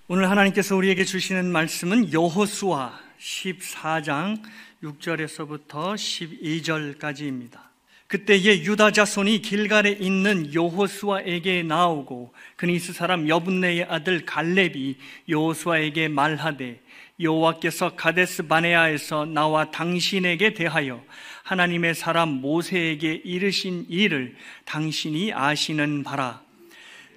오늘 하나님께서 우리에게 주시는 말씀은 여호수아 14장 6절에서부터 12절까지입니다. 그때에 유다 자손이 길갈에 있는 여호수아에게 나오고 그니스 사람 여분네의 아들 갈렙이 여호수아에게 말하되 여호와께서 가데스 바네아에서 나와 당신에게 대하여 하나님의 사람 모세에게 이르신 일을 당신이 아시는 바라.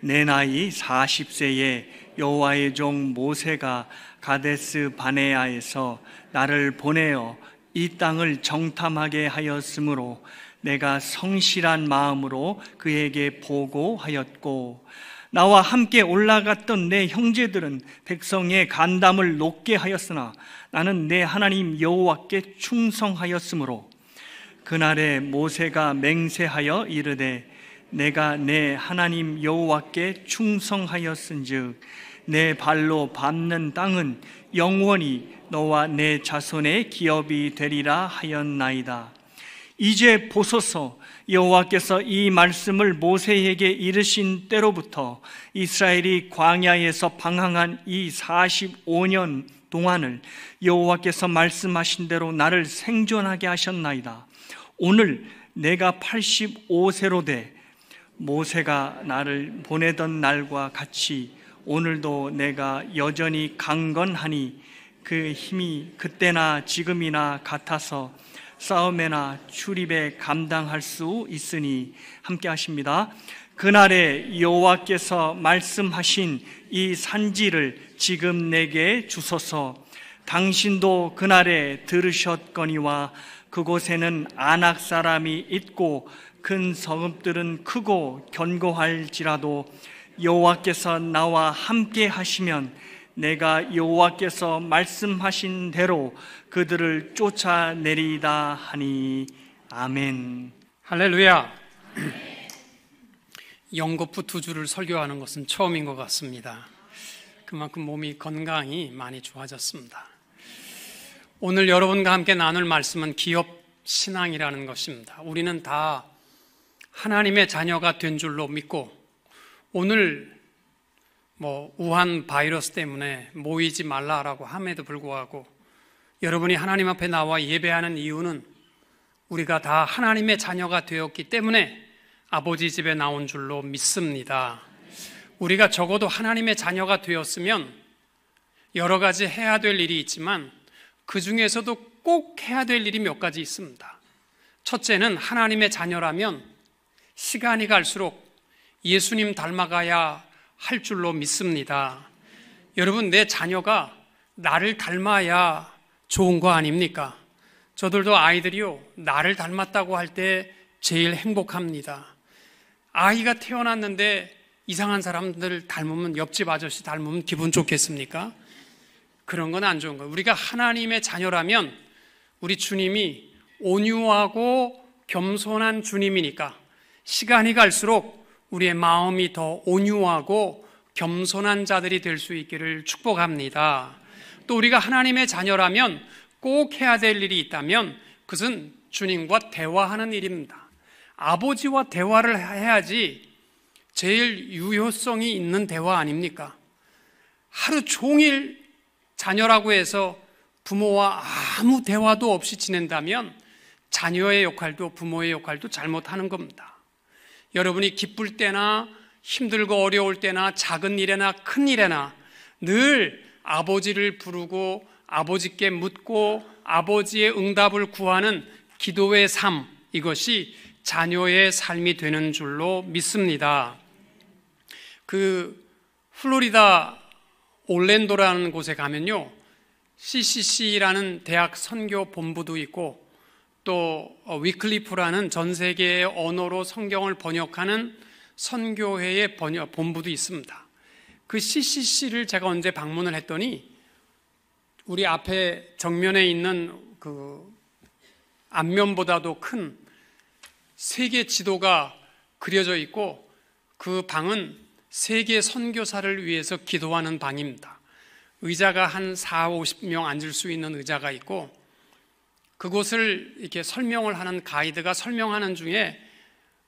내 나이 40세에 여호와의 종 모세가 가데스 바네아에서 나를 보내어 이 땅을 정탐하게 하였으므로 내가 성실한 마음으로 그에게 보고하였고, 나와 함께 올라갔던 내 형제들은 백성의 간담을 높게 하였으나 나는 내 하나님 여호와께 충성하였으므로 그날에 모세가 맹세하여 이르되 내가 내 하나님 여호와께 충성하였은즉 내 발로 밟는 땅은 영원히 너와 내 자손의 기업이 되리라 하였나이다. 이제 보소서, 여호와께서 이 말씀을 모세에게 이르신 때로부터 이스라엘이 광야에서 방황한 이 45년 동안을 여호와께서 말씀하신 대로 나를 생존하게 하셨나이다. 오늘 내가 85세로 돼 모세가 나를 보내던 날과 같이 오늘도 내가 여전히 강건하니 그 힘이 그때나 지금이나 같아서 싸움에나 출입에 감당할 수 있으니, 함께 하십니다. 그날에 여호와께서 말씀하신 이 산지를 지금 내게 주소서. 당신도 그날에 들으셨거니와 그곳에는 아낙 사람이 있고 큰 성읍들은 크고 견고할지라도 여호와께서 나와 함께 하시면 내가 여호와께서 말씀하신 대로 그들을 쫓아내리다 하니. 아멘. 할렐루야. 연거푸 2주를 설교하는 것은 처음인 것 같습니다. 그만큼 몸이 건강이 많이 좋아졌습니다. 오늘 여러분과 함께 나눌 말씀은 기업 신앙이라는 것입니다. 우리는 다 하나님의 자녀가 된 줄로 믿고, 오늘 우한 바이러스 때문에 모이지 말라라고 함에도 불구하고 여러분이 하나님 앞에 나와 예배하는 이유는 우리가 다 하나님의 자녀가 되었기 때문에 아버지 집에 나온 줄로 믿습니다. 우리가 적어도 하나님의 자녀가 되었으면 여러 가지 해야 될 일이 있지만 그 중에서도 꼭 해야 될 일이 몇 가지 있습니다. 첫째는 하나님의 자녀라면 시간이 갈수록 예수님 닮아가야 할 줄로 믿습니다. 여러분, 내 자녀가 나를 닮아야 좋은 거 아닙니까? 저들도 아이들이요, 나를 닮았다고 할 때 제일 행복합니다. 아이가 태어났는데 이상한 사람들 닮으면, 옆집 아저씨 닮으면 기분 좋겠습니까? 그런 건 안 좋은 거예요. 우리가 하나님의 자녀라면 우리 주님이 온유하고 겸손한 주님이니까 시간이 갈수록 우리의 마음이 더 온유하고 겸손한 자들이 될 수 있기를 축복합니다. 또 우리가 하나님의 자녀라면 꼭 해야 될 일이 있다면 그것은 주님과 대화하는 일입니다. 아버지와 대화를 해야지 제일 유효성이 있는 대화 아닙니까? 하루 종일 자녀라고 해서 부모와 아무 대화도 없이 지낸다면 자녀의 역할도 부모의 역할도 잘못하는 겁니다. 여러분이 기쁠 때나 힘들고 어려울 때나 작은 일에나 큰 일에나 늘 아버지를 부르고 아버지께 묻고 아버지의 응답을 구하는 기도의 삶, 이것이 자녀의 삶이 되는 줄로 믿습니다. 플로리다 올랜도라는 곳에 가면요, CCC라는 대학 선교 본부도 있고 또 위클리프라는 전 세계의 언어로 성경을 번역하는 선교회의 본부도 있습니다. 그 CCC를 제가 언제 방문을 했더니 우리 앞에 정면에 있는 그 앞면보다도 큰 세계 지도가 그려져 있고 그 방은 세계 선교사를 위해서 기도하는 방입니다. 의자가 한 40-50명 앉을 수 있는 의자가 있고 그곳을 이렇게 설명을 하는 가이드가 설명하는 중에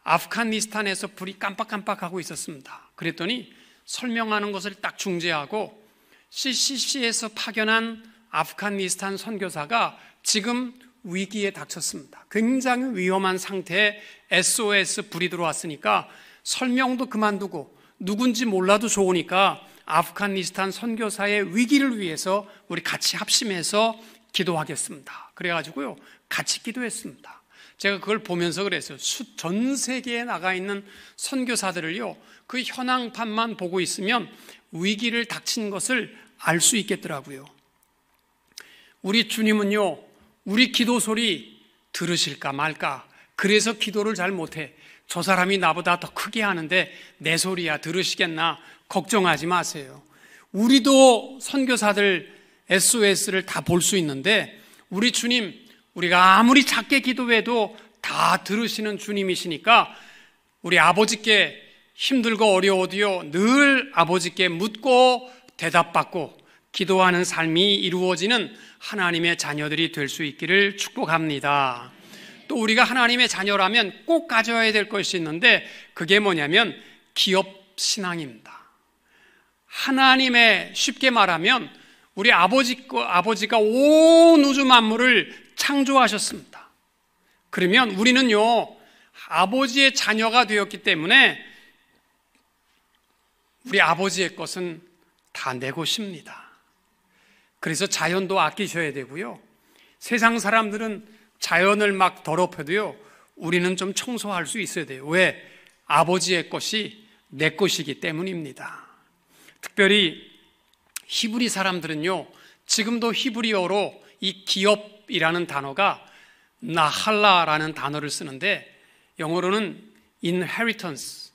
아프가니스탄에서 불이 깜빡깜빡하고 있었습니다. 그랬더니 설명하는 것을 딱 중지하고 CCC에서 파견한 아프가니스탄 선교사가 지금 위기에 닥쳤습니다. 굉장히 위험한 상태에 SOS 불이 들어왔으니까 설명도 그만두고 누군지 몰라도 좋으니까 아프가니스탄 선교사의 위기를 위해서 우리 같이 합심해서 기도하겠습니다. 그래가지고요, 같이 기도했습니다. 제가 그걸 보면서 그랬어요. 전 세계에 나가 있는 선교사들을요, 그 현황판만 보고 있으면 위기를 닥친 것을 알 수 있겠더라고요. 우리 주님은요, 우리 기도 소리 들으실까 말까, 그래서 기도를 잘 못해. 저 사람이 나보다 더 크게 하는데 내 소리야 들으시겠나? 걱정하지 마세요. 우리도 선교사들 SOS를 다 볼 수 있는데 우리 주님, 우리가 아무리 작게 기도해도 다 들으시는 주님이시니까 우리 아버지께 힘들고 어려워도요, 늘 아버지께 묻고 대답받고 기도하는 삶이 이루어지는 하나님의 자녀들이 될 수 있기를 축복합니다. 또 우리가 하나님의 자녀라면 꼭 가져야 될 것이 있는데 그게 뭐냐면 기업 신앙입니다. 하나님의, 쉽게 말하면 우리 아버지가 온 우주 만물을 창조하셨습니다. 그러면 우리는요, 아버지의 자녀가 되었기 때문에 우리 아버지의 것은 다 내 것입니다. 그래서 자연도 아끼셔야 되고요, 세상 사람들은 자연을 막 더럽혀도요, 우리는 좀 청소할 수 있어야 돼요. 왜? 아버지의 것이 내 것이기 때문입니다. 특별히 히브리 사람들은요, 지금도 히브리어로 이 기업이라는 단어가 나할라라는 단어를 쓰는데 영어로는 inheritance,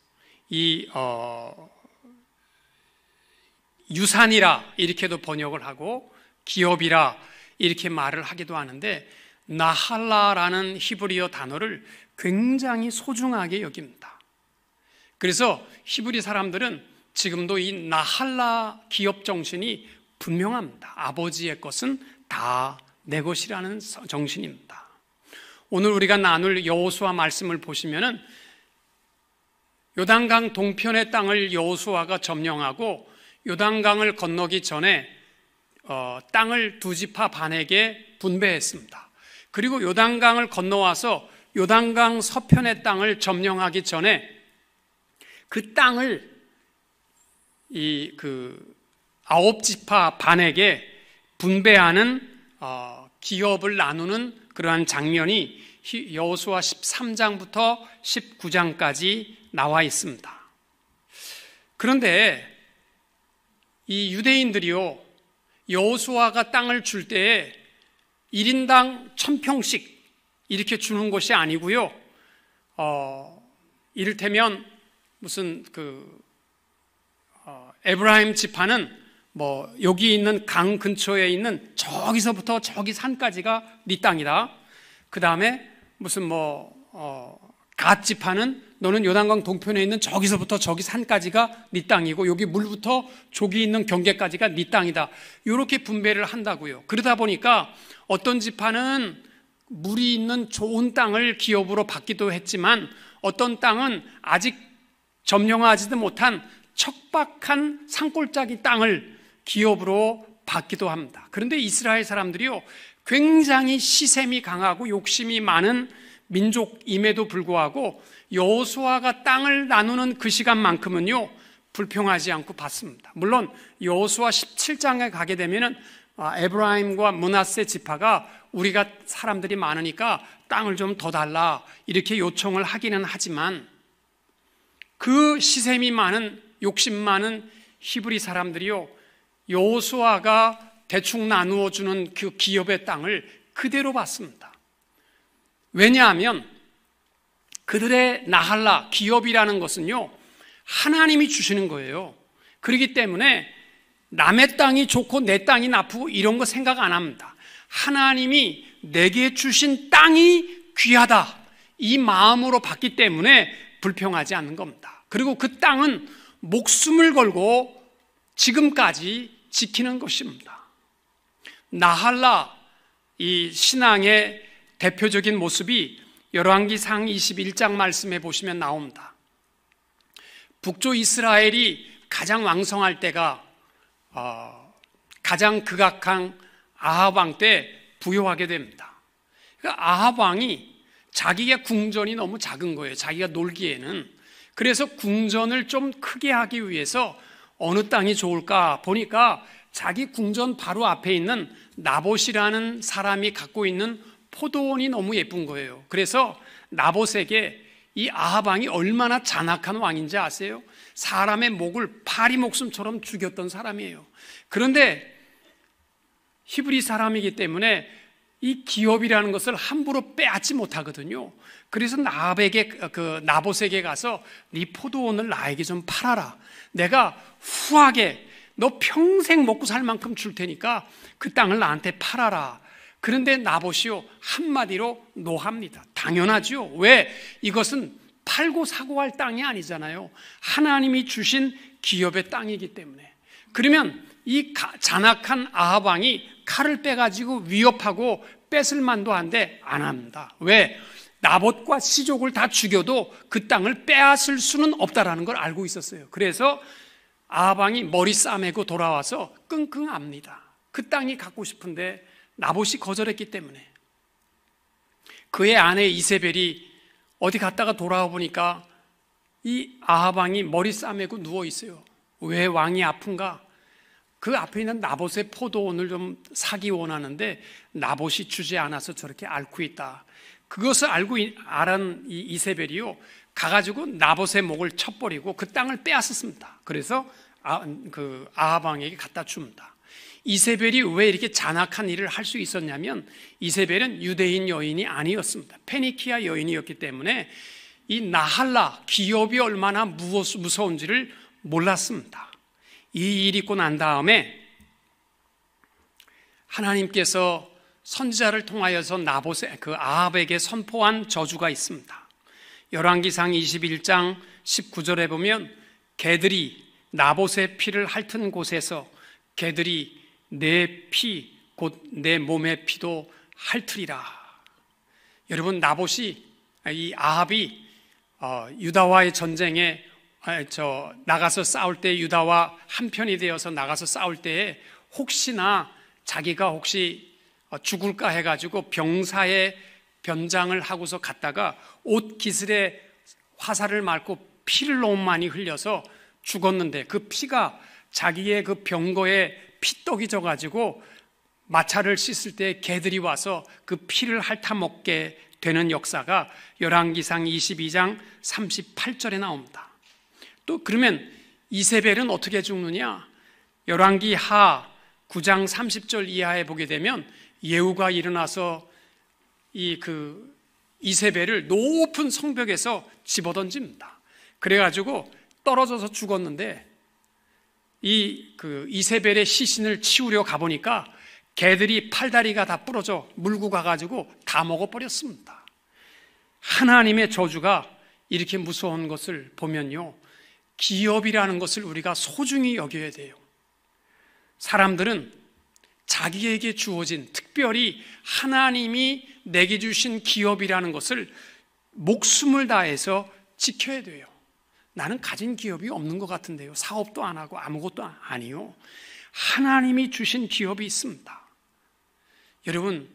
유산이라 이렇게도 번역을 하고 기업이라 이렇게 말을 하기도 하는데, 나할라라는 히브리어 단어를 굉장히 소중하게 여깁니다. 그래서 히브리 사람들은 지금도 이 나할라 기업 정신이 분명합니다. 아버지의 것은 다 내 것이라는 정신입니다. 오늘 우리가 나눌 여호수아 말씀을 보시면은 요단강 동편의 땅을 여호수아가 점령하고 요단강을 건너기 전에 땅을 두 지파 반에게 분배했습니다. 그리고 요단강을 건너와서 요단강 서편의 땅을 점령하기 전에 그 땅을 아홉 지파 반에게 분배하는 기업을 나누는 그러한 장면이 여호수아 13장부터 19장까지 나와 있습니다. 그런데 이 유대인들이요, 여호수아가 땅을 줄 때에 1인당 1000평씩 이렇게 주는 것이 아니고요, 이를테면 무슨 에브라임 지파는 뭐 여기 있는 강 근처에 있는 저기서부터 저기 산까지가 네 땅이다. 그 다음에 무슨 갓 지파는 너는 요단강 동편에 있는 저기서부터 저기 산까지가 네 땅이고 여기 물부터 저기 있는 경계까지가 네 땅이다. 이렇게 분배를 한다고요. 그러다 보니까 어떤 지파는 물이 있는 좋은 땅을 기업으로 받기도 했지만 어떤 땅은 아직 점령하지도 못한 척박한 산골짜기 땅을 기업으로 받기도 합니다. 그런데 이스라엘 사람들이요, 굉장히 시샘이 강하고 욕심이 많은 민족임에도 불구하고 여호수아가 땅을 나누는 그 시간만큼은요, 불평하지 않고 받습니다. 물론 여호수아 17장에 가게 되면은 에브라임과 므낫세 지파가 우리가 사람들이 많으니까 땅을 좀 더 달라 이렇게 요청을 하기는 하지만 그 시샘이 많은, 욕심 많은 히브리 사람들이요, 여호수아가 대충 나누어 주는 그 기업의 땅을 그대로 받습니다. 왜냐하면 그들의 나할라, 기업이라는 것은요, 하나님이 주시는 거예요. 그렇기 때문에 남의 땅이 좋고 내 땅이 나쁘고 이런 거 생각 안 합니다. 하나님이 내게 주신 땅이 귀하다, 이 마음으로 받기 때문에 불평하지 않는 겁니다. 그리고 그 땅은 목숨을 걸고 지금까지 지키는 것입니다. 나할라, 이 신앙의 대표적인 모습이 열왕기상 21장 말씀에 보시면 나옵니다. 북조 이스라엘이 가장 왕성할 때가 가장 극악한 아합 왕 때 부요하게 됩니다. 그러니까 아합 왕이 자기의 궁전이 너무 작은 거예요. 자기가 놀기에는. 그래서 궁전을 좀 크게 하기 위해서 어느 땅이 좋을까 보니까 자기 궁전 바로 앞에 있는 나봇이라는 사람이 갖고 있는 포도원이 너무 예쁜 거예요. 그래서 나봇에게, 이 아합 왕이 얼마나 잔악한 왕인지 아세요? 사람의 목을 파리 목숨처럼 죽였던 사람이에요. 그런데 히브리 사람이기 때문에 이 기업이라는 것을 함부로 빼앗지 못하거든요. 그래서 나봇에게 가서 네 포도원을 나에게 좀 팔아라. 내가 후하게 너 평생 먹고 살 만큼 줄 테니까 그 땅을 나한테 팔아라. 그런데 나봇이요, 한마디로 노합니다. 당연하죠. 왜? 이것은 팔고 사고 할 땅이 아니잖아요. 하나님이 주신 기업의 땅이기 때문에. 그러면 이 잔악한 아합 왕이 칼을 빼가지고 위협하고 뺏을 만도 한데 안 합니다. 왜? 나봇과 시족을 다 죽여도 그 땅을 빼앗을 수는 없다라는 걸 알고 있었어요. 그래서 아합 왕이 머리 싸매고 돌아와서 끙끙 앓습니다. 그 땅이 갖고 싶은데 나봇이 거절했기 때문에. 그의 아내 이세벨이 어디 갔다가 돌아와 보니까 이 아합 왕이 머리 싸매고 누워 있어요. 왜 왕이 아픈가? 그 앞에 있는 나봇의 포도원을 좀 사기 원하는데 나봇이 주지 않아서 저렇게 앓고 있다. 그것을 알은 이 이세벨이요, 가가지고 나봇의 목을 쳐버리고 그 땅을 빼앗았습니다. 그래서 아합 왕에게 갖다 줍니다. 이세벨이 왜 이렇게 잔악한 일을 할 수 있었냐면, 이세벨은 유대인 여인이 아니었습니다. 페니키아 여인이었기 때문에 이 나할라, 기업이 얼마나 무서운지를 몰랐습니다. 이 일이 있고 난 다음에 하나님께서 선지자를 통하여서 아합에게 선포한 저주가 있습니다. 열왕기상 21장 19절에 보면, 개들이 나봇의 피를 핥은 곳에서 개들이 내 피, 곧 내 몸의 피도 핥으리라. 여러분, 이 아합이 유다와의 전쟁에 나가서 싸울 때, 유다와 한편이 되어서 나가서 싸울 때에 혹시나 자기가 죽을까 해가지고 병사의 변장을 하고서 갔다가 옷 기슬에 화살을 맞고 피를 너무 많이 흘려서 죽었는데, 그 피가 자기의 그 병거에 피떡이 져가지고 마차를 씻을 때 개들이 와서 그 피를 핥아먹게 되는 역사가 열왕기상 22장 38절에 나옵니다. 또 그러면 이세벨은 어떻게 죽느냐? 열왕기 하 9장 30절 이하에 보게 되면 예후가 일어나서 이세벨을 높은 성벽에서 집어던집니다. 그래가지고 떨어져서 죽었는데, 이세벨의 시신을 치우려 가보니까 개들이 팔다리가 다 부러져 물고 가가지고 다 먹어버렸습니다. 하나님의 저주가 이렇게 무서운 것을 보면요, 기업이라는 것을 우리가 소중히 여겨야 돼요. 사람들은 자기에게 주어진, 특별히 하나님이 내게 주신 기업이라는 것을 목숨을 다해서 지켜야 돼요. 나는 가진 기업이 없는 것 같은데요, 사업도 안 하고 아무것도 아니요. 하나님이 주신 기업이 있습니다. 여러분,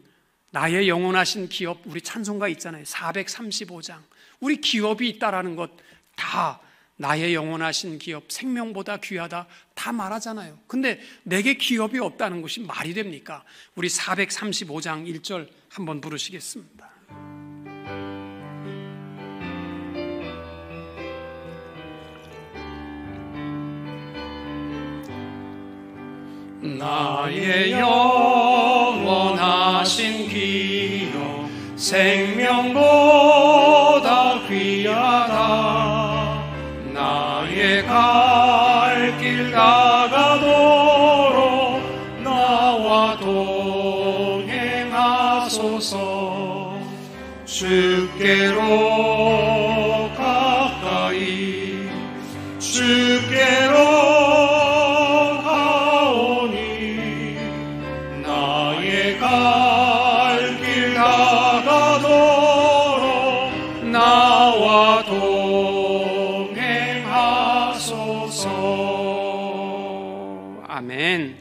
나의 영원하신 기업, 우리 찬송가 있잖아요. 435장. 우리 기업이 있다라는 것 다 나의 영원하신 기업, 생명보다 귀하다 다 말하잖아요. 근데 내게 기업이 없다는 것이 말이 됩니까? 우리 435장 1절 한번 부르시겠습니다. 나의 영원하신 기업, 생명보다 귀하다. 나의 갈 길 다가도록 나와 동행하소서. 주께로 가까이, 주께로 가오니. 나의 갈 길 다가도록 나와 동행하소서. 아멘.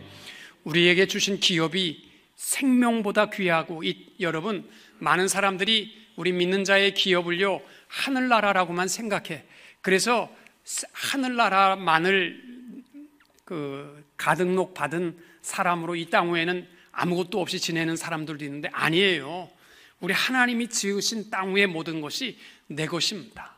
우리에게 주신 기업이 생명보다 귀하고, 여러분, 많은 사람들이 우리 믿는 자의 기업을요, 하늘나라라고만 생각해. 그래서 하늘나라만을 가등록 받은 사람으로 이 땅 위에는 아무것도 없이 지내는 사람들도 있는데, 아니에요. 우리 하나님이 지으신 땅 위의 모든 것이 내 것입니다.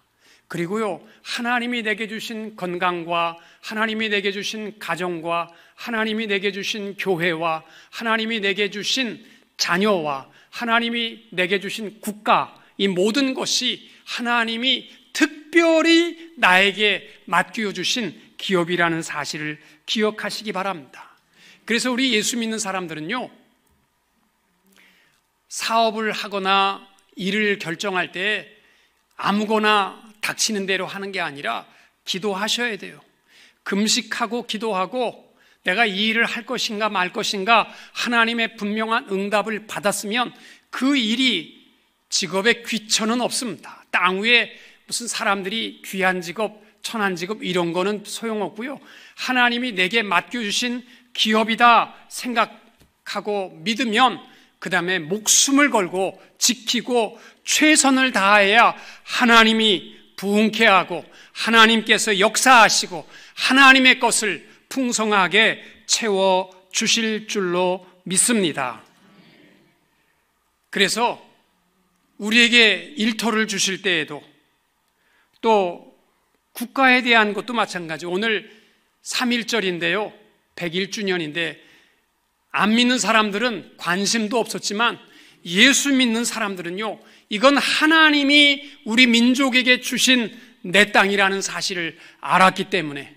그리고요, 하나님이 내게 주신 건강과 하나님이 내게 주신 가정과 하나님이 내게 주신 교회와 하나님이 내게 주신 자녀와 하나님이 내게 주신 국가, 이 모든 것이 하나님이 특별히 나에게 맡겨 주신 기업이라는 사실을 기억하시기 바랍니다. 그래서 우리 예수 믿는 사람들은요, 사업을 하거나 일을 결정할 때 아무거나 닥치는 대로 하는 게 아니라 기도하셔야 돼요. 금식하고 기도하고 내가 이 일을 할 것인가 말 것인가 하나님의 분명한 응답을 받았으면 그 일이 직업에 귀천은 없습니다. 땅 위에 무슨 사람들이 귀한 직업, 천한 직업 이런 거는 소용없고요. 하나님이 내게 맡겨주신 기업이다 생각하고 믿으면 그 다음에 목숨을 걸고 지키고 최선을 다해야 하나님이 부흥케 하고 하나님께서 역사하시고 하나님의 것을 풍성하게 채워주실 줄로 믿습니다. 그래서 우리에게 일터를 주실 때에도 또 국가에 대한 것도 마찬가지. 오늘 3.1절인데요 101주년인데 안 믿는 사람들은 관심도 없었지만 예수 믿는 사람들은요, 이건 하나님이 우리 민족에게 주신 내 땅이라는 사실을 알았기 때문에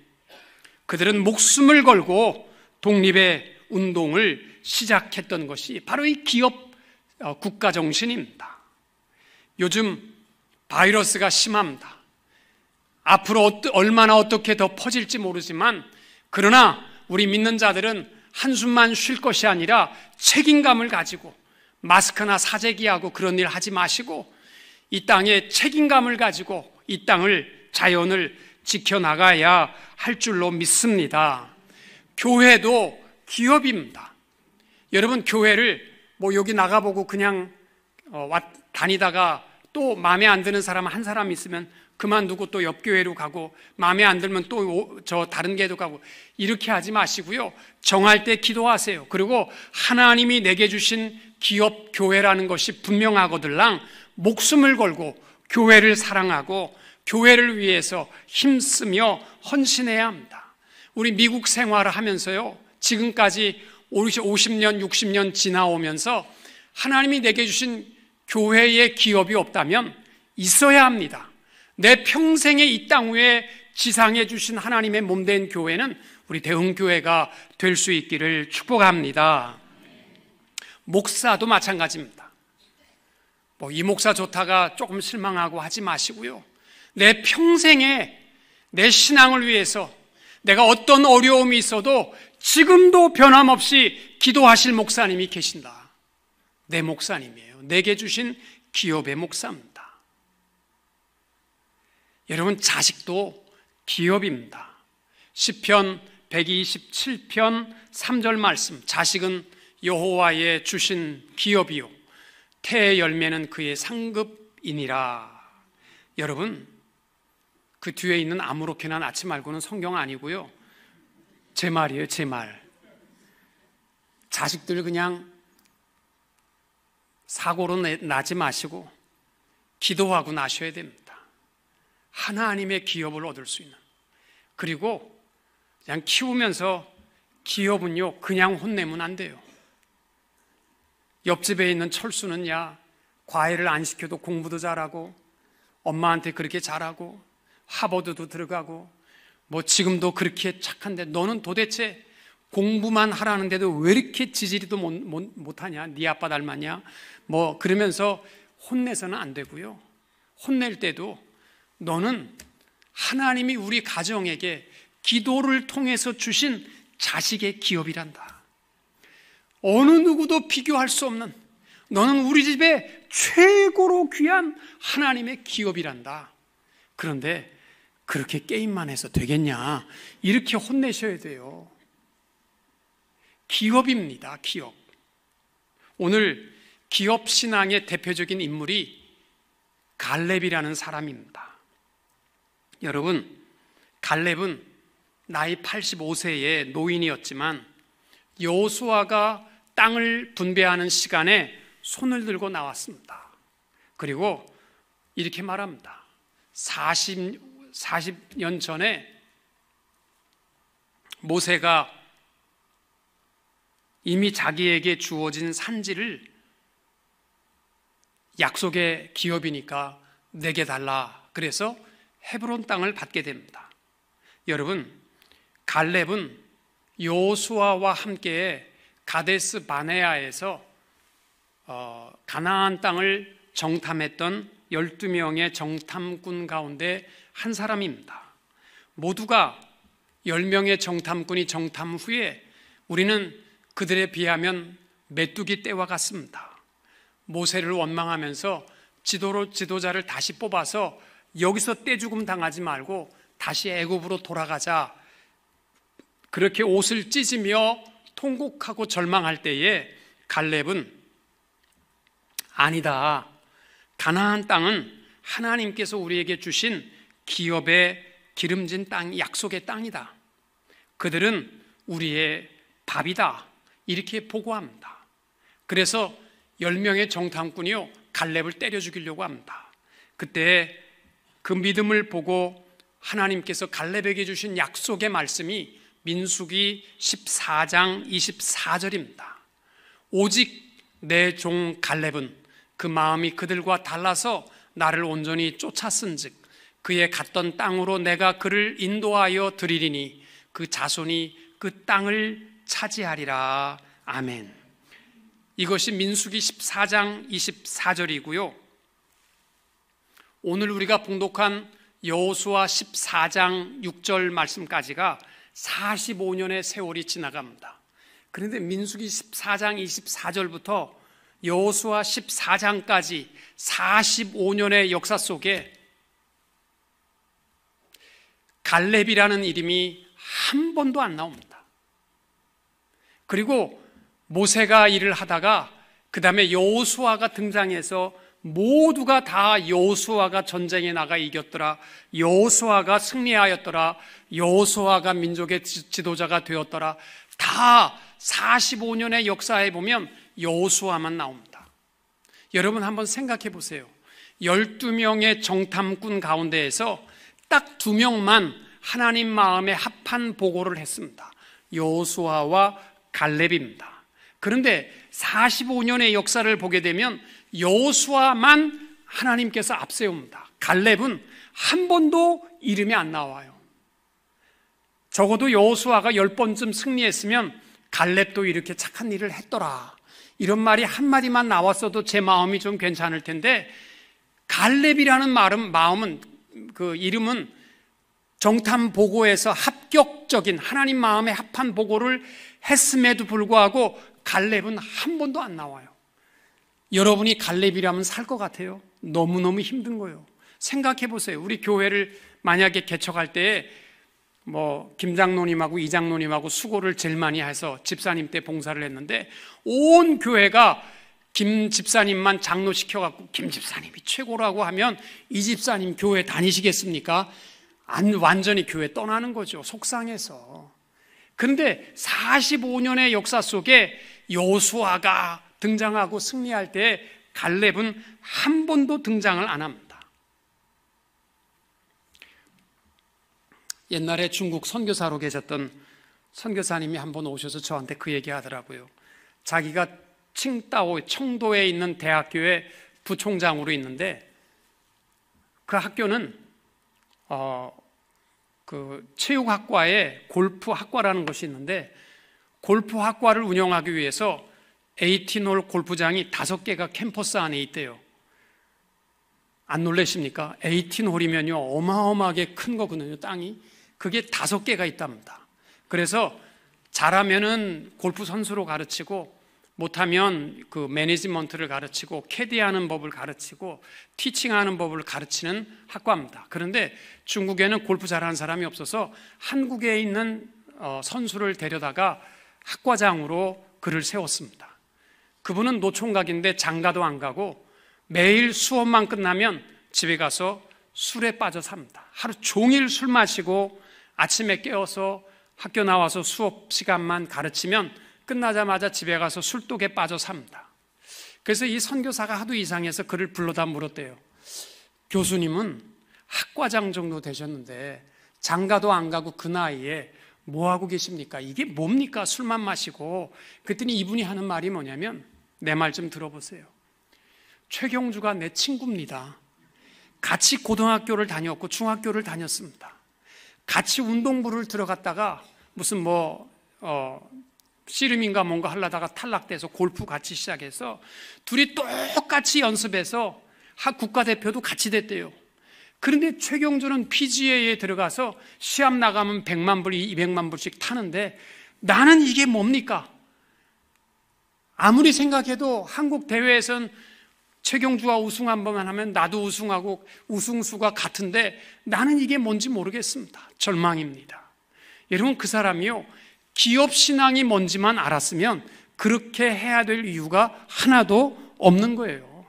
그들은 목숨을 걸고 독립의 운동을 시작했던 것이 바로 이 기업 국가 정신입니다. 요즘 바이러스가 심합니다. 앞으로 얼마나 어떻게 더 퍼질지 모르지만 그러나 우리 믿는 자들은 한숨만 쉴 것이 아니라 책임감을 가지고 마스크나 사재기하고 그런 일 하지 마시고 이 땅에 책임감을 가지고 이 땅을, 자연을 지켜나가야 할 줄로 믿습니다. 교회도 기업입니다. 여러분, 교회를 뭐 여기 나가보고 그냥 다니다가 또 마음에 안 드는 사람 한 사람 있으면 그만두고 또 옆 교회로 가고 마음에 안 들면 또 저 다른 교회도 가고 이렇게 하지 마시고요. 정할 때 기도하세요. 그리고 하나님이 내게 주신 기업 교회라는 것이 분명하거들랑 목숨을 걸고 교회를 사랑하고 교회를 위해서 힘쓰며 헌신해야 합니다. 우리 미국 생활을 하면서요, 지금까지 50년, 60년 지나오면서 하나님이 내게 주신 교회의 기업이 없다면 있어야 합니다. 내 평생에 이 땅 위에 지상에 주신 하나님의 몸된 교회는 우리 대흥교회가 될 수 있기를 축복합니다. 목사도 마찬가지입니다. 이 목사 좋다가 조금 실망하고 하지 마시고요. 내 평생에 내 신앙을 위해서 내가 어떤 어려움이 있어도 지금도 변함없이 기도하실 목사님이 계신다. 내 목사님이에요. 내게 주신 기업의 목사입니다. 여러분, 자식도 기업입니다. 시편 127편 3절 말씀, 자식은 여호와의 주신 기업이요 태의 열매는 그의 상급이니라. 여러분, 그 뒤에 있는 아무렇게나 낳지 말고는 성경 아니고요, 제 말이에요. 제 말. 자식들 그냥 사고로 낳지 마시고 기도하고 나셔야 됩니다. 하나님의 기업을 얻을 수 있는. 그리고 그냥 키우면서 기업은요, 그냥 혼내면 안 돼요. 옆집에 있는 철수는 과외를 안 시켜도 공부도 잘하고 엄마한테 그렇게 잘하고 하버드도 들어가고 지금도 그렇게 착한데 너는 도대체 공부만 하라는데도 왜 이렇게 지지리도 못하냐? 네 아빠 닮았냐? 그러면서 혼내서는 안 되고요. 혼낼 때도 너는 하나님이 우리 가정에게 기도를 통해서 주신 자식의 기업이란다. 어느 누구도 비교할 수 없는, 너는 우리 집에 최고로 귀한 하나님의 기업이란다. 그런데 그렇게 게임만 해서 되겠냐? 이렇게 혼내셔야 돼요. 기업입니다. 기업. 오늘 기업 신앙의 대표적인 인물이 갈렙이라는 사람입니다. 여러분, 갈렙은 나이 85세의 노인이었지만 여호수아가 땅을 분배하는 시간에 손을 들고 나왔습니다. 그리고 이렇게 말합니다. 40년 전에 모세가 이미 자기에게 주어진 산지를 약속의 기업이니까 내게 달라. 그래서 헤브론 땅을 받게 됩니다. 여러분, 갈렙은 여호수아와 함께 가데스 바네아에서 가나안 땅을 정탐했던 12명의 정탐꾼 가운데 한 사람입니다. 모두가 10명의 정탐꾼이 정탐 후에 우리는 그들에 비하면 메뚜기 떼와 같습니다. 모세를 원망하면서 지도자를 다시 뽑아서 여기서 떼죽음 당하지 말고 다시 애굽으로 돌아가자. 그렇게 옷을 찢으며 통곡하고 절망할 때에 갈렙은 아니다. 가나안 땅은 하나님께서 우리에게 주신 기업의 기름진 땅, 약속의 땅이다. 그들은 우리의 밥이다. 이렇게 보고합니다. 그래서 10명의 정탐꾼이요, 갈렙을 때려 죽이려고 합니다. 그때 그 믿음을 보고 하나님께서 갈렙에게 주신 약속의 말씀이 민수기 14장 24절입니다. 오직 내 종 갈렙은 그 마음이 그들과 달라서 나를 온전히 쫓았은즉 그의 갔던 땅으로 내가 그를 인도하여 드리리니 그 자손이 그 땅을 차지하리라. 아멘. 이것이 민수기 14장 24절이고요. 오늘 우리가 봉독한 여호수아 14장 6절 말씀까지가 45년의 세월이 지나갑니다. 그런데 민수기 14장 24절부터 여호수아 14장까지 45년의 역사 속에 갈렙이라는 이름이 한 번도 안 나옵니다. 그리고 모세가 일을 하다가 그 다음에 여호수아가 등장해서 모두가 다 여호수아가 전쟁에 나가 이겼더라, 여호수아가 승리하였더라, 여호수아가 민족의 지도자가 되었더라, 다 45년의 역사에 보면 여호수아만 나옵니다. 여러분 한번 생각해 보세요. 12명의 정탐꾼 가운데에서 딱 2명만 하나님 마음에 합한 보고를 했습니다. 여호수아와 갈렙입니다. 그런데 45년의 역사를 보게 되면 여호수아만 하나님께서 앞세웁니다. 갈렙은 한 번도 이름이 안 나와요. 적어도 여호수아가 10번쯤 승리했으면 갈렙도 이렇게 착한 일을 했더라, 이런 말이 한마디만 나왔어도 제 마음이 좀 괜찮을 텐데, 갈렙이라는 마음은 그 이름은 정탐 보고에서 합격적인 하나님 마음에 합한 보고를 했음에도 불구하고 갈렙은 한 번도 안 나와요. 여러분이 갈렙이라면 살 것 같아요? 너무너무 힘든 거예요. 생각해 보세요. 우리 교회를 만약에 개척할 때에 김장로님하고 이장로님하고 수고를 제일 많이 해서 집사님 때 봉사를 했는데, 온 교회가 김 집사님만 장로 시켜갖고 김 집사님이 최고라고 하면 이 집사님 교회 다니시겠습니까? 완전히 교회 떠나는 거죠, 속상해서. 그런데 45년의 역사 속에 여호수아가 등장하고 승리할 때 갈렙은 한 번도 등장을 안 합니다. 옛날에 중국 선교사로 계셨던 선교사님이 한 번 오셔서 저한테 그 얘기 하더라고요. 자기가 칭따오 청도에 있는 대학교의 부총장으로 있는데, 그 학교는 그 체육학과에 골프학과라는 것이 있는데, 골프학과를 운영하기 위해서 18홀 골프장이 5개가 캠퍼스 안에 있대요. 안 놀라십니까? 18홀이면요 어마어마하게 큰 거거든요, 땅이. 그게 5개가 있답니다. 그래서 잘하면은 골프 선수로 가르치고, 못하면 그 매니지먼트를 가르치고, 캐디하는 법을 가르치고, 티칭하는 법을 가르치는 학과입니다. 그런데 중국에는 골프 잘하는 사람이 없어서 한국에 있는 선수를 데려다가 학과장으로 그를 세웠습니다. 그분은 노총각인데 장가도 안 가고 매일 수업만 끝나면 집에 가서 술에 빠져 삽니다. 하루 종일 술 마시고 아침에 깨어서 학교 나와서 수업 시간만 가르치면 끝나자마자 집에 가서 술독에 빠져 삽니다. 그래서 이 선교사가 하도 이상해서 그를 불러다 물었대요. 교수님은 학과장 정도 되셨는데 장가도 안 가고 그 나이에 뭐 하고 계십니까? 이게 뭡니까? 술만 마시고. 그랬더니 이분이 하는 말이 뭐냐면, 내 말 좀 들어보세요. 최경주가 내 친구입니다. 같이 고등학교를 다녔고 중학교를 다녔습니다. 같이 운동부를 들어갔다가 무슨 씨름인가 뭔가 하려다가 탈락돼서 골프 같이 시작해서 둘이 똑같이 연습해서 국가대표도 같이 됐대요. 그런데 최경주는 PGA에 들어가서 시합 나가면 100만 불, 200만 불씩 타는데 나는 이게 뭡니까? 아무리 생각해도 한국 대회에선 최경주가 우승 한 번만 하면 나도 우승하고 우승수가 같은데 나는 이게 뭔지 모르겠습니다. 절망입니다. 여러분, 그 사람이요, 기업신앙이 뭔지만 알았으면 그렇게 해야 될 이유가 하나도 없는 거예요.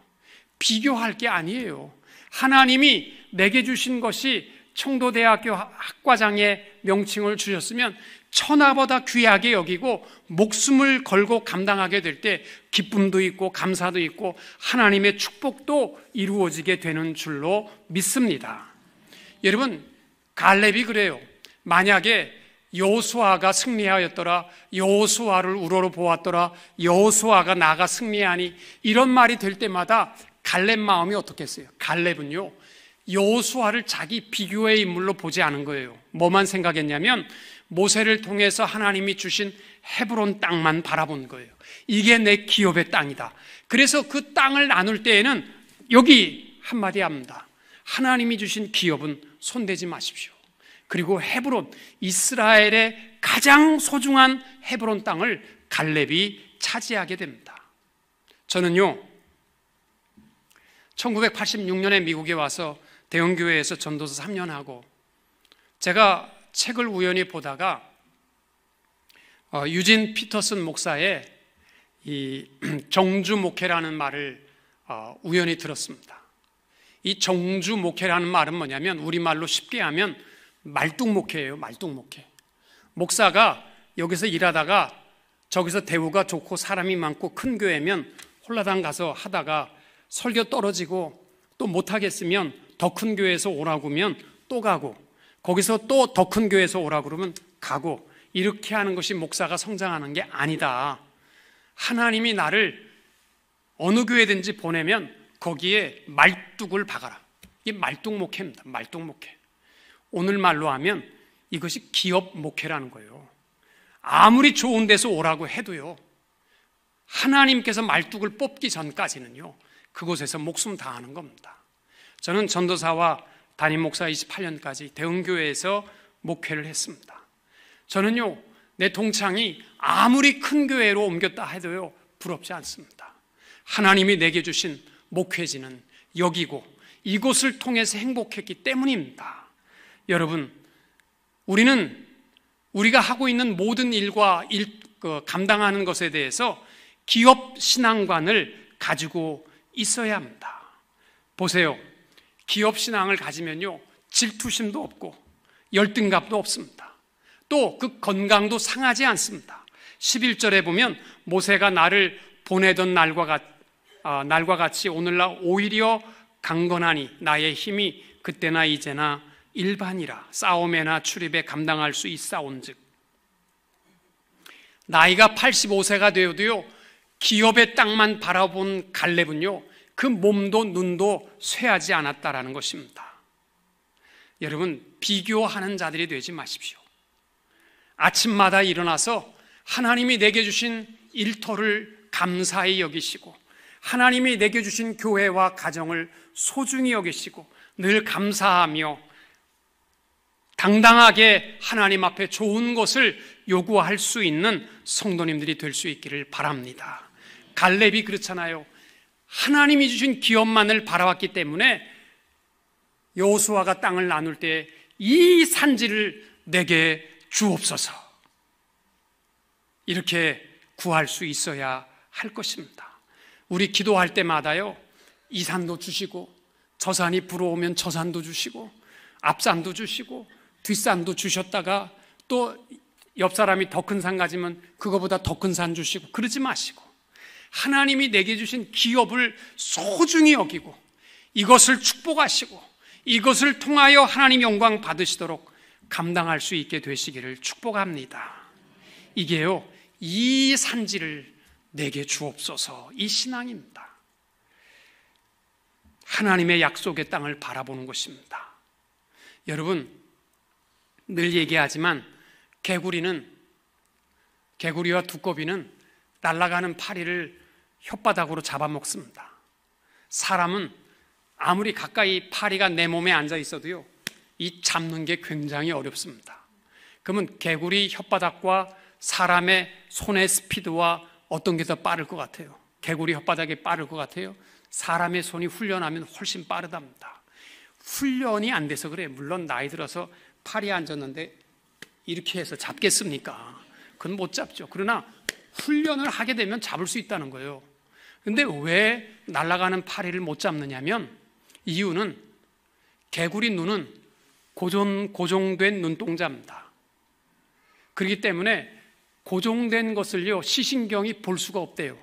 비교할 게 아니에요. 하나님이 내게 주신 것이 청도대학교 학과장의 명칭을 주셨으면 천하보다 귀하게 여기고 목숨을 걸고 감당하게 될 때 기쁨도 있고 감사도 있고 하나님의 축복도 이루어지게 되는 줄로 믿습니다. 여러분, 갈렙이 그래요. 만약에 여호수아가 승리하였더라, 여호수아를 우러러 보았더라, 여호수아가 나가 승리하니, 이런 말이 될 때마다 갈렙 마음이 어떻겠어요? 갈렙은요, 여호수아를 자기 비교의 인물로 보지 않은 거예요. 뭐만 생각했냐면 모세를 통해서 하나님이 주신 헤브론 땅만 바라본 거예요. 이게 내 기업의 땅이다. 그래서 그 땅을 나눌 때에는 여기 한마디 합니다. 하나님이 주신 기업은 손대지 마십시오. 그리고 헤브론, 이스라엘의 가장 소중한 헤브론 땅을 갈렙이 차지하게 됩니다. 저는요, 1986년에 미국에 와서 대형교회에서 전도서 3년 하고, 제가 책을 우연히 보다가 유진 피터슨 목사의 이 정주 목회라는 말을 우연히 들었습니다. 이 정주 목회라는 말은 뭐냐면 우리말로 쉽게 하면 말뚝 목회예요. 말뚝 목회. 목사가 여기서 일하다가 저기서 대우가 좋고 사람이 많고 큰 교회면 홀라당 가서 하다가 설교 떨어지고 또 못하겠으면 더 큰 교회에서 오라고 하면 또 가고, 거기서 또 더 큰 교회에서 오라고 그러면 가고, 이렇게 하는 것이 목사가 성장하는 게 아니다. 하나님이 나를 어느 교회든지 보내면 거기에 말뚝을 박아라. 이게 말뚝 목회입니다. 말뚝 목회. 오늘 말로 하면 이것이 기업 목회라는 거예요. 아무리 좋은 데서 오라고 해도요, 하나님께서 말뚝을 뽑기 전까지는요, 그곳에서 목숨 다하는 겁니다. 저는 전도사와 담임 목사 28년까지 대흥교회에서 목회를 했습니다. 저는요, 내 동창이 아무리 큰 교회로 옮겼다 해도요, 부럽지 않습니다. 하나님이 내게 주신 목회지는 여기고 이곳을 통해서 행복했기 때문입니다. 여러분, 우리가 하고 있는 모든 일과 감당하는 것에 대해서 기업 신앙관을 가지고 있어야 합니다. 보세요. 기업 신앙을 가지면요, 질투심도 없고 열등감도 없습니다. 또 그 건강도 상하지 않습니다. 11절에 보면 모세가 나를 보내던 날과 같이 오늘날 오히려 강건하니 나의 힘이 그때나 이제나 일반이라 싸움에나 출입에 감당할 수 있사온즉. 나이가 85세가 되어도요, 기업의 땅만 바라본 갈렙은요, 그 몸도 눈도 쇠하지 않았다라는 것입니다. 여러분, 비교하는 자들이 되지 마십시오. 아침마다 일어나서 하나님이 내게 주신 일터를 감사히 여기시고, 하나님이 내게 주신 교회와 가정을 소중히 여기시고 늘 감사하며 당당하게 하나님 앞에 좋은 것을 요구할 수 있는 성도님들이 될 수 있기를 바랍니다. 갈렙이 그렇잖아요. 하나님이 주신 기업만을 바라봤기 때문에 여호수아가 땅을 나눌 때 이 산지를 내게 주옵소서, 이렇게 구할 수 있어야 할 것입니다. 우리 기도할 때마다요, 이 산도 주시고 저 산이 불어오면 저 산도 주시고 앞산도 주시고 뒷산도 주셨다가 또 옆 사람이 더 큰 산 가지면 그거보다 더 큰 산 주시고 그러지 마시고, 하나님이 내게 주신 기업을 소중히 여기고 이것을 축복하시고 이것을 통하여 하나님 영광 받으시도록 감당할 수 있게 되시기를 축복합니다. 이게요, 이 산지를 내게 주옵소서, 이 신앙입니다. 하나님의 약속의 땅을 바라보는 것입니다. 여러분, 늘 얘기하지만 개구리와 두꺼비는 날아가는 파리를 혓바닥으로 잡아먹습니다. 사람은 아무리 가까이 파리가 내 몸에 앉아 있어도요, 이 잡는 게 굉장히 어렵습니다. 그러면 개구리 혓바닥과 사람의 손의 스피드와 어떤 게 더 빠를 것 같아요? 개구리 혓바닥이 빠를 것 같아요? 사람의 손이 훈련하면 훨씬 빠르답니다. 훈련이 안 돼서 그래요. 물론 나이 들어서 파리에 앉았는데 이렇게 해서 잡겠습니까? 그건 못 잡죠. 그러나 훈련을 하게 되면 잡을 수 있다는 거예요. 근데 왜 날아가는 파리를 못 잡느냐면, 이유는 개구리 눈은 고정된 눈동자입니다. 그렇기 때문에 고정된 것을요, 시신경이 볼 수가 없대요.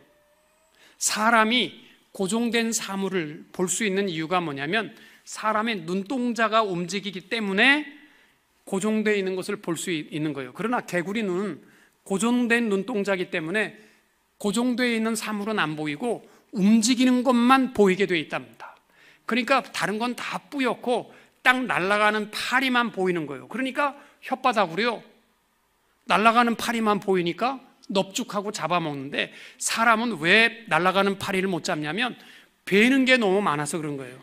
사람이 고정된 사물을 볼 수 있는 이유가 뭐냐면, 사람의 눈동자가 움직이기 때문에 고정되어 있는 것을 볼 수 있는 거예요. 그러나 개구리 눈은 고정된 눈동자이기 때문에 고정되어 있는 사물은 안 보이고 움직이는 것만 보이게 되어 있답니다. 그러니까 다른 건 다 뿌옇고 딱 날아가는 파리만 보이는 거예요. 그러니까 혓바닥으로요, 날아가는 파리만 보이니까 넙죽하고 잡아먹는데, 사람은 왜 날아가는 파리를 못 잡냐면 베는 게 너무 많아서 그런 거예요.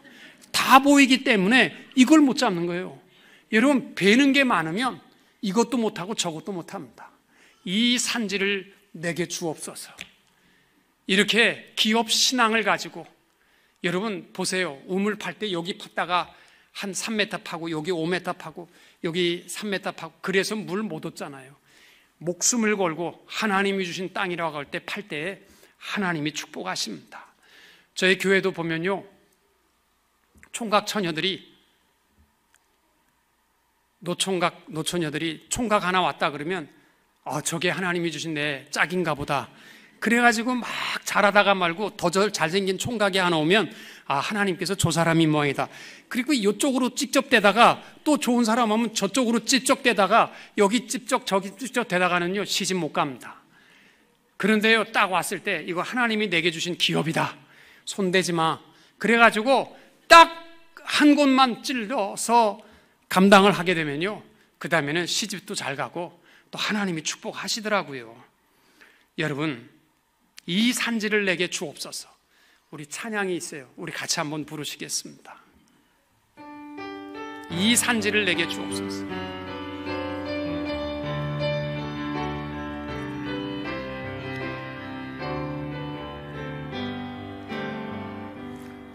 다 보이기 때문에 이걸 못 잡는 거예요. 여러분, 베는 게 많으면 이것도 못하고 저것도 못합니다. 이 산지를 내게 주옵소서. 이렇게 기업 신앙을 가지고, 여러분 보세요. 우물 팔 때 여기 팠다가 한 3m 파고 여기 5m 파고 여기 3m 파고, 그래서 물 못 얻잖아요. 목숨을 걸고 하나님이 주신 땅이라고 할 때 팔 때 하나님이 축복하십니다. 저희 교회도 보면요, 총각 처녀들이, 노처녀들이 총각 하나 왔다 그러면 저게 하나님이 주신 내 짝인가 보다. 그래가지고 막 잘하다가 말고 더 잘생긴 총각이 하나 오면 하나님께서 저 사람이 모양이다. 그리고 이쪽으로 찝쩍대다가 또 좋은 사람 오면 저쪽으로 찝쩍대다가 여기 찝쩍 저기 찝쩍대다가는요, 시집 못 갑니다. 그런데요, 딱 왔을 때 이거 하나님이 내게 주신 기업이다, 손대지 마. 그래가지고 딱 한 곳만 찔러서 감당을 하게 되면요, 그 다음에는 시집도 잘 가고 또 하나님이 축복하시더라고요. 여러분, 이 산지를 내게 주옵소서. 우리 찬양이 있어요. 우리 같이 한번 부르시겠습니다. 이 산지를 내게 주옵소서.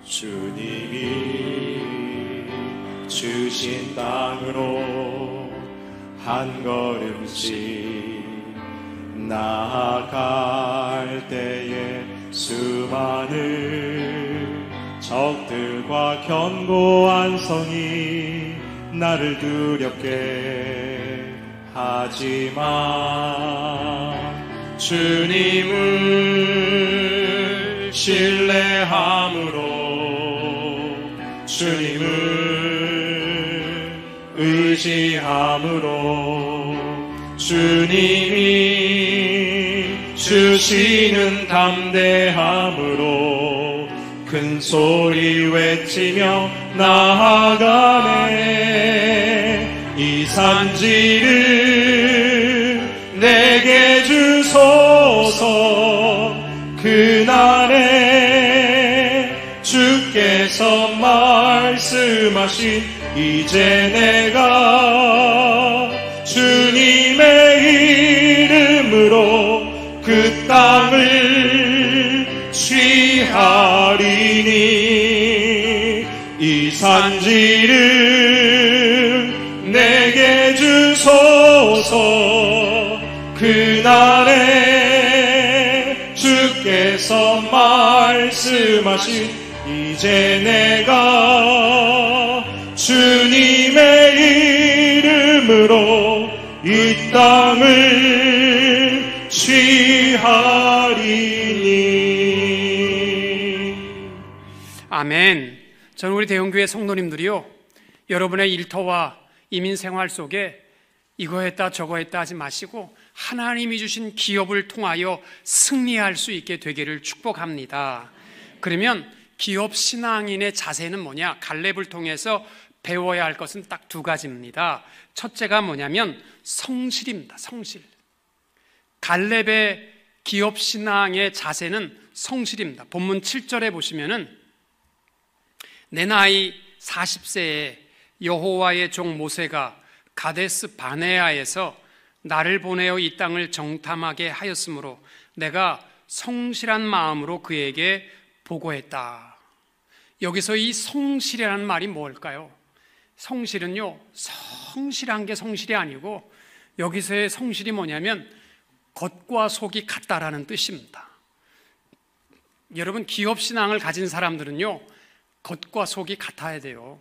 주님이 주신 땅으로 한 걸음씩 나아갈 때에 수많은 적들과 견고한 성이 나를 두렵게 하지만, 주님을 신뢰함으로, 주님을 의지함으로, 주님이 주시는 담대함으로 큰 소리 외치며 나아가네. 이 산지를 내게 주소서. 그날에 주께서 말씀하신 이제 내가 주님의 이름으로 그 땅을 취하리니, 이 산지를 내게 주소서. 그날에 주께서 말씀하신 이제 내가 주님의 이름으로 이 땅을 취하리니. 아멘. 저는 우리 대형교회 성도님들이요, 여러분의 일터와 이민생활 속에 이거 했다 저거 했다 하지 마시고 하나님이 주신 기업을 통하여 승리할 수 있게 되기를 축복합니다. 그러면 기업 신앙인의 자세는 뭐냐? 갈렙을 통해서 배워야 할 것은 딱 두 가지입니다. 첫째가 뭐냐면 성실입니다. 성실. 갈렙의 기업 신앙의 자세는 성실입니다. 본문 7절에 보시면은 내 나이 40세에 여호와의 종 모세가 가데스 바네아에서 나를 보내어 이 땅을 정탐하게 하였으므로 내가 성실한 마음으로 그에게 보고했다. 여기서 이 성실이라는 말이 뭘까요? 성실은요, 성실한 게 성실이 아니고 여기서의 성실이 뭐냐면 겉과 속이 같다라는 뜻입니다. 여러분, 기업 신앙을 가진 사람들은요, 겉과 속이 같아야 돼요.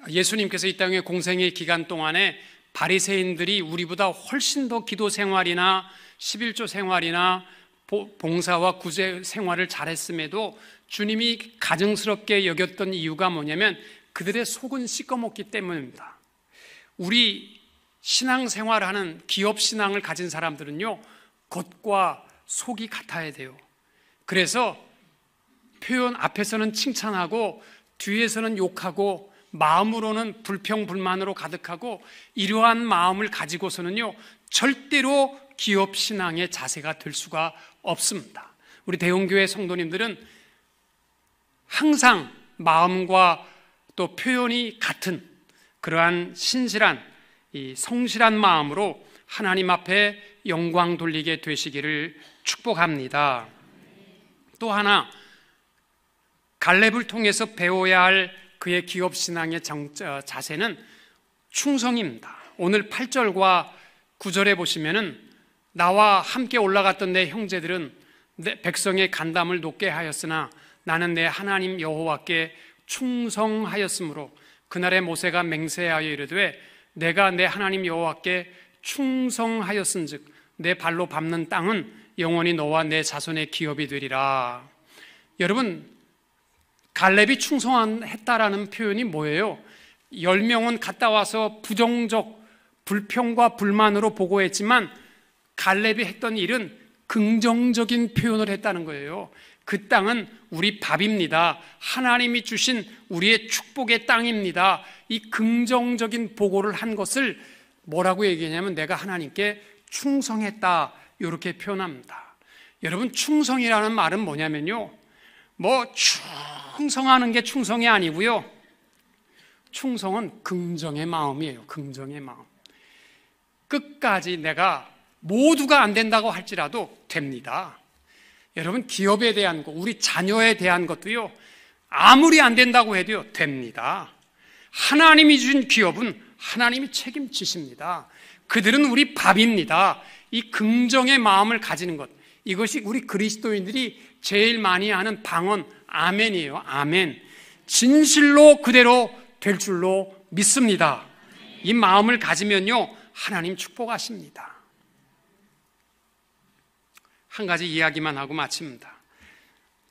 예수님께서 이 땅의 공생의 기간 동안에 바리새인들이 우리보다 훨씬 더 기도 생활이나 11조 생활이나 봉사와 구제 생활을 잘했음에도 주님이 가증스럽게 여겼던 이유가 뭐냐면 그들의 속은 씻어먹기 때문입니다. 우리 신앙생활하는 기업 신앙을 가진 사람들은요, 겉과 속이 같아야 돼요. 그래서 표현 앞에서는 칭찬하고 뒤에서는 욕하고 마음으로는 불평불만으로 가득하고 이러한 마음을 가지고서는요, 절대로 기업 신앙의 자세가 될 수가 없습니다. 우리 대형교회 성도님들은 항상 마음과 또 표현이 같은 그러한 신실한 이 성실한 마음으로 하나님 앞에 영광 돌리게 되시기를 축복합니다. 또 하나, 갈렙을 통해서 배워야 할 그의 기업 신앙의 자세는 충성입니다. 오늘 8절과 9절에 보시면은 나와 함께 올라갔던 내 형제들은 내 백성의 간담을 높게 하였으나 나는 내 하나님 여호와께 충성하였으므로 그날에 모세가 맹세하여 이르되 내가 내 하나님 여호와께 충성하였은즉 내 발로 밟는 땅은 영원히 너와 내 자손의 기업이 되리라. 여러분, 갈렙이 충성했다라는 표현이 뭐예요? 10명은 갔다 와서 부정적 불평과 불만으로 보고했지만 갈렙이 했던 일은 긍정적인 표현을 했다는 거예요. 그 땅은 우리 밥입니다. 하나님이 주신 우리의 축복의 땅입니다. 이 긍정적인 보고를 한 것을 뭐라고 얘기하냐면 내가 하나님께 충성했다, 이렇게 표현합니다. 여러분, 충성이라는 말은 뭐냐면요, 충성하는 게 충성이 아니고요, 충성은 긍정의 마음이에요. 긍정의 마음. 끝까지 내가 모두가 안 된다고 할지라도 됩니다. 여러분, 기업에 대한 것, 우리 자녀에 대한 것도요, 아무리 안 된다고 해도요, 됩니다. 하나님이 주신 기업은 하나님이 책임지십니다. 그들은 우리 밥입니다. 이 긍정의 마음을 가지는 것, 이것이 우리 그리스도인들이 제일 많이 하는 방언 아멘이에요. 아멘. 진실로 그대로 될 줄로 믿습니다. 이 마음을 가지면요, 하나님 축복하십니다. 한 가지 이야기만 하고 마칩니다.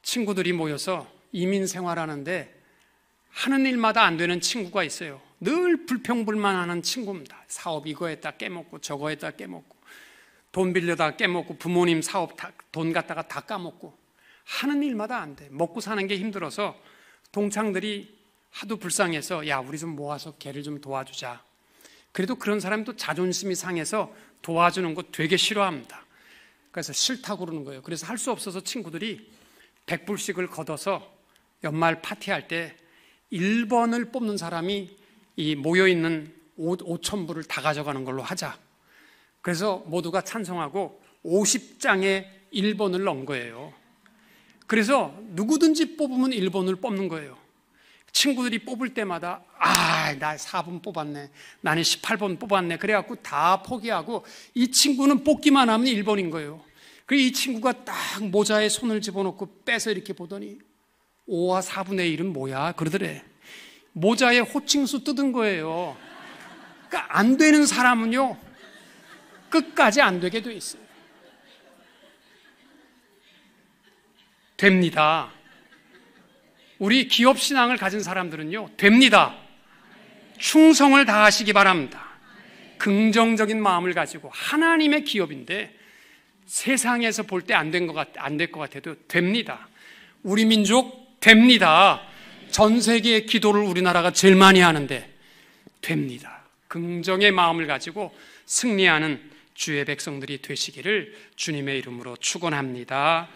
친구들이 모여서 이민 생활하는데 하는 일마다 안 되는 친구가 있어요. 늘 불평불만하는 친구입니다. 사업 이거 했다 깨먹고 저거 했다 깨먹고 돈 빌려다 깨먹고 부모님 사업 돈 갖다가 다 까먹고 하는 일마다 안 돼. 먹고 사는 게 힘들어서 동창들이 하도 불쌍해서 야, 우리 좀 모아서 걔를 좀 도와주자. 그래도 그런 사람이 또 자존심이 상해서 도와주는 거 되게 싫어합니다. 그래서 싫다고 그러는 거예요. 그래서 할 수 없어서 친구들이 100불씩을 걷어서 연말 파티할 때 1번을 뽑는 사람이 이 모여있는 5,000불을 다 가져가는 걸로 하자. 그래서 모두가 찬성하고 50장에 1번을 넣은 거예요. 그래서 누구든지 뽑으면 1번을 뽑는 거예요. 친구들이 뽑을 때마다 나 4번 뽑았네, 나는 18번 뽑았네, 그래갖고 다 포기하고 이 친구는 뽑기만 하면 1번인 거예요. 그리고 이 친구가 딱 모자에 손을 집어넣고 빼서 이렇게 보더니 5와 4분의 1은 뭐야? 그러더래. 모자에 호칭수 뜯은 거예요. 그러니까 안 되는 사람은요, 끝까지 안 되게 돼 있어요. 됩니다. 우리 기업 신앙을 가진 사람들은요, 됩니다. 충성을 다하시기 바랍니다. 긍정적인 마음을 가지고 하나님의 기업인데 세상에서 볼 때 안 될 것 같아도 됩니다. 우리 민족 됩니다. 전 세계의 기도를 우리나라가 제일 많이 하는데 됩니다. 긍정의 마음을 가지고 승리하는 주의 백성들이 되시기를 주님의 이름으로 축원합니다.